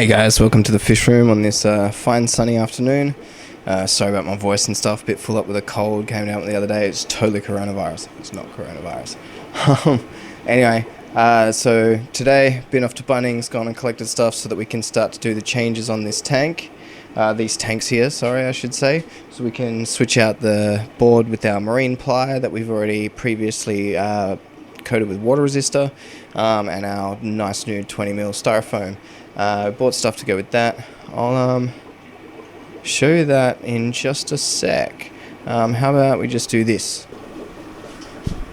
Hey guys, welcome to the fish room on this fine sunny afternoon. Sorry about my voice and stuff, a bit full up with a cold, came down the other day. It's totally coronavirus. It's not coronavirus. Anyway, so today, been off to Bunnings, gone and collected stuff so that we can start to do the changes on this tank. These tanks here, sorry I should say. So we can switch out the board with our marine ply that we've already previously coated with water resistor, and our nice new 20mm styrofoam. Bought stuff to go with that. I'll show you that in just a sec. How about we just do this?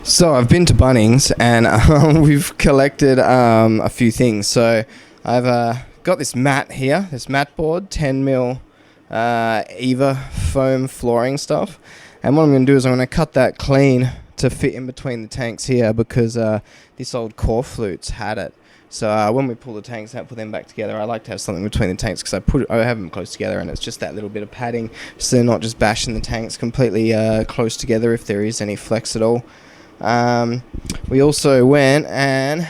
So I've been to Bunnings and we've collected a few things. So I've got this mat here, this mat board, 10mm Eva foam flooring stuff. And what I'm going to do is I'm going to cut that clean to fit in between the tanks here because this old core flutes had it. So when we pull the tanks out, put them back together, I like to have something between the tanks because I have them close together and it's just that little bit of padding so they're not just bashing the tanks completely close together if there is any flex at all. We also went and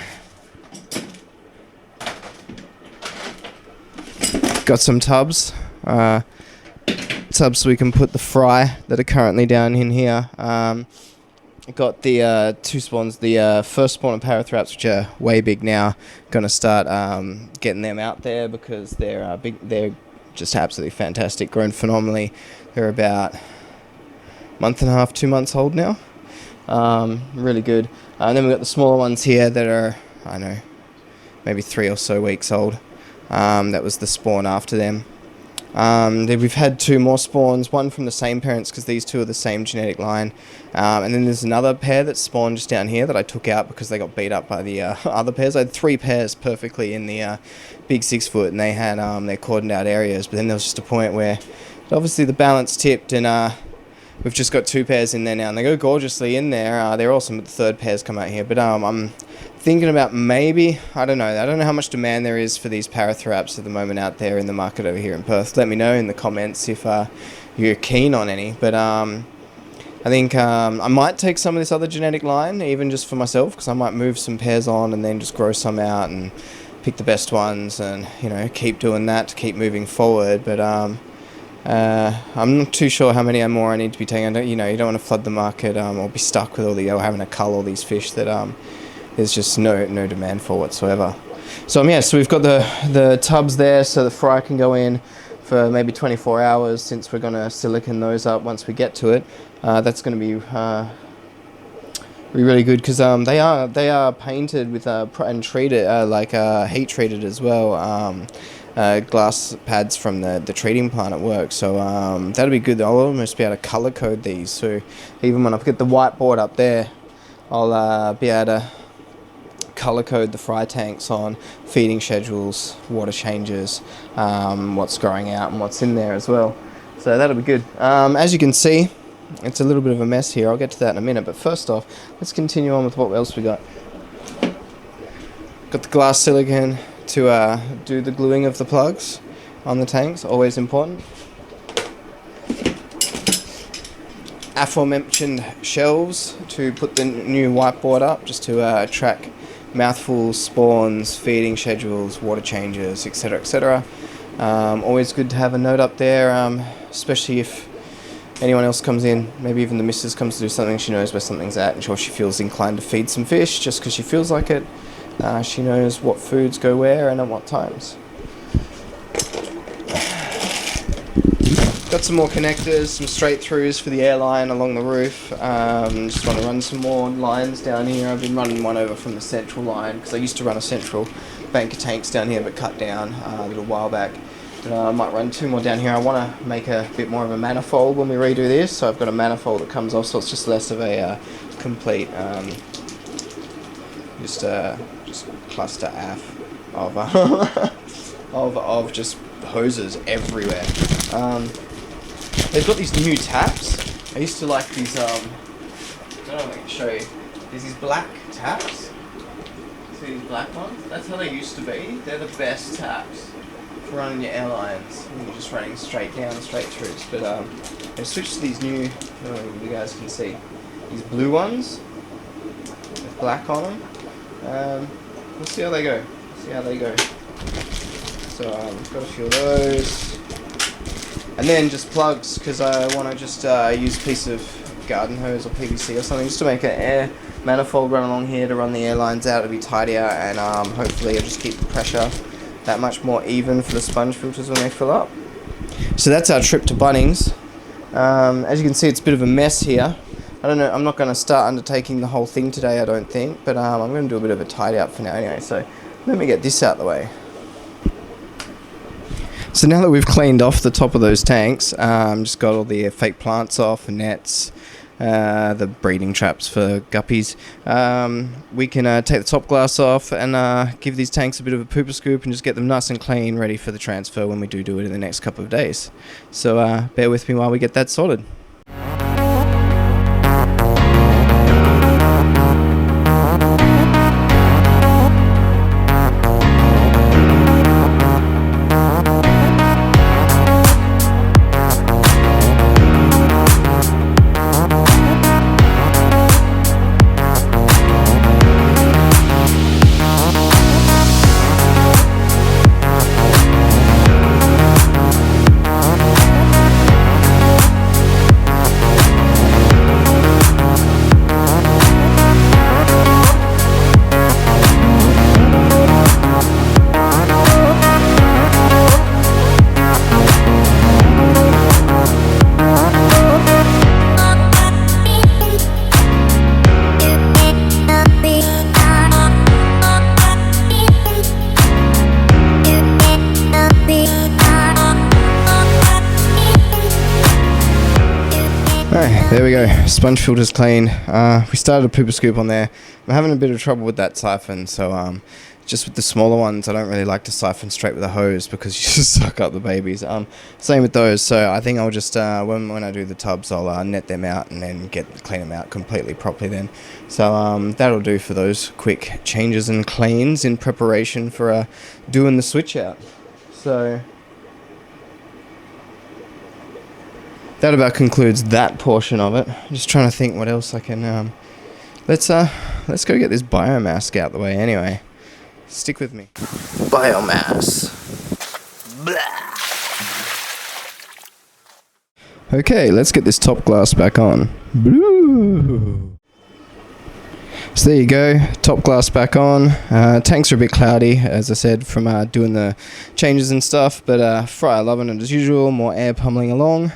got some tubs. Tubs so we can put the fry that are currently down in here. Got the two spawns, the first spawn of parathraps, which are way big now. Gonna start getting them out there because they're big. They're just absolutely fantastic, grown phenomenally. They're about a month and a half, 2 months old now. Really good. And then we've got the smaller ones here that are, I don't know, maybe 3 or so weeks old. That was the spawn after them. We've had 2 more spawns, one from the same parents because these 2 are the same genetic line, and then there's another pair that spawned just down here that I took out because they got beat up by the other pairs. I had 3 pairs perfectly in the big 6 foot and they had their cordoned out areas, but then there was just a point where obviously the balance tipped and we've just got 2 pairs in there now and they go gorgeously in there. They're awesome, but the third pair's come out here, but I'm thinking about maybe, I don't know how much demand there is for these parathraps at the moment out there in the market over here in Perth. Let me know in the comments if you're keen on any, but I think I might take some of this other genetic line even just for myself because I might move some pairs on and then just grow some out and pick the best ones and keep doing that to keep moving forward, but I'm not too sure how many more I need to be taking. You don't want to flood the market or be stuck with all the having to cull all these fish that there's just no demand for whatsoever. So so we've got the tubs there so the fry can go in for maybe 24 hours since we're going to silicone those up once we get to it. That's going to be really good because they are painted with and treated heat treated as well. Glass pads from the treating plant at work, so that'll be good. I'll almost be able to color code these, so even when I get the whiteboard up there I'll be able to color code the fry tanks on feeding schedules, water changes, what's growing out and what's in there as well, so that'll be good. As you can see, it's a little bit of a mess here. I'll get to that in a minute, but first off let's continue on with what else we got. Got the glass silicone to do the gluing of the plugs on the tanks, always important. Aforementioned shelves to put the new whiteboard up just to track mouthfuls, spawns, feeding schedules, water changes, etc, etc. Always good to have a note up there, especially if anyone else comes in, maybe even the missus comes to do something, she knows where something's at and sure she feels inclined to feed some fish just because she feels like it. She knows what foods go where and at what times. Got some more connectors, some straight throughs for the airline along the roof. Just want to run some more lines down here. I've been running one over from the central line because I used to run a central bank of tanks down here but cut down a little while back. I might run 2 more down here. I want to make a bit more of a manifold when we redo this, so I've got a manifold that comes off so it's just less of a complete just cluster of just hoses everywhere. They've got these new taps. I used to like these I don't know if I can show you. There's these black taps. See these black ones? That's how they used to be. They're the best taps for running your airlines when you're just running straight down, straight throughs. But they've switched to these new, I don't know if you guys can see, these blue ones with black on them. We'll see how they go. So got a few of those. And then just plugs, because I want to just use a piece of garden hose or PVC or something just to make an air manifold run along here to run the air lines out. It'll be tidier, and hopefully it'll just keep the pressure that much more even for the sponge filters when they fill up. So that's our trip to Bunnings. As you can see, it's a bit of a mess here. I don't know, I'm not going to start undertaking the whole thing today, I don't think, but I'm going to do a bit of a tidy up for now anyway, so let me get this out of the way. So now that we've cleaned off the top of those tanks, just got all the fake plants off, the nets, the breeding traps for guppies, we can take the top glass off and give these tanks a bit of a pooper scoop and just get them nice and clean, ready for the transfer when we do it in the next couple of days. So bear with me while we get that sorted. Alright, there we go. Sponge filter's clean. We started a pooper scoop on there. I'm having a bit of trouble with that siphon, so just with the smaller ones, I don't really like to siphon straight with a hose because you just suck up the babies. Same with those, so I think I'll just, when I do the tubs, I'll net them out and then clean them out completely properly then. So that'll do for those quick changes and cleans in preparation for doing the switch out. So that about concludes that portion of it. I'm just trying to think what else I can. Let's go get this biomass out the way anyway. Stick with me. Biomass. Blah. Okay, let's get this top glass back on. Blue. So there you go, top glass back on. Tanks are a bit cloudy, as I said, from doing the changes and stuff, but Fryer loving it as usual, more air pummeling along.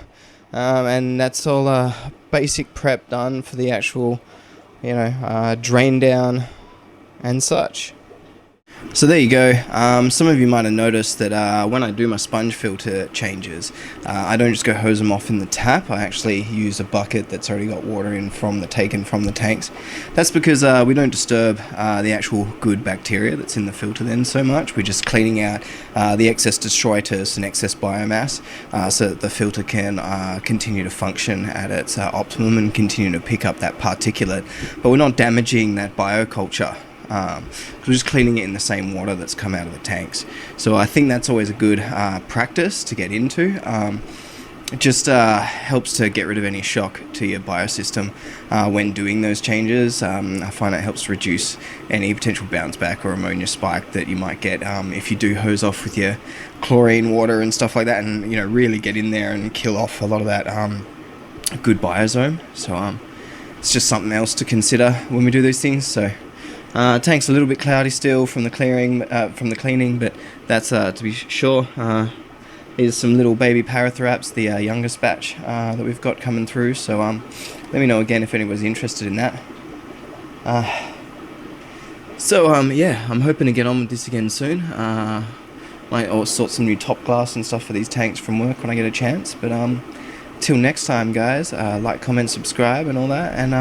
And that's all basic prep done for the actual, drain down and such. So there you go. Some of you might have noticed that when I do my sponge filter changes, I don't just go hose them off in the tap. I actually use a bucket that's already got water taken from the tanks. That's because we don't disturb the actual good bacteria that's in the filter then so much. We're just cleaning out the excess detritus and excess biomass so that the filter can continue to function at its optimum and continue to pick up that particulate. But we're not damaging that bioculture. We're just cleaning it in the same water that's come out of the tanks. So I think that's always a good practice to get into. It just helps to get rid of any shock to your biosystem when doing those changes. I find it helps to reduce any potential bounce back or ammonia spike that you might get if you do hose off with your chlorine water and stuff like that, and really get in there and kill off a lot of that good biosome. So it's just something else to consider when we do these things. So tank's a little bit cloudy still from the cleaning, but that's to be sure. Here's some little baby parathraps, the youngest batch that we've got coming through. So let me know again if anyone's interested in that. Yeah, I'm hoping to get on with this again soon. Might sort some new top glass and stuff for these tanks from work when I get a chance. But till next time, guys, like, comment, subscribe, and all that. And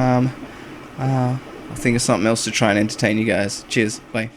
I'll think of something else to try and entertain you guys. Cheers. Bye.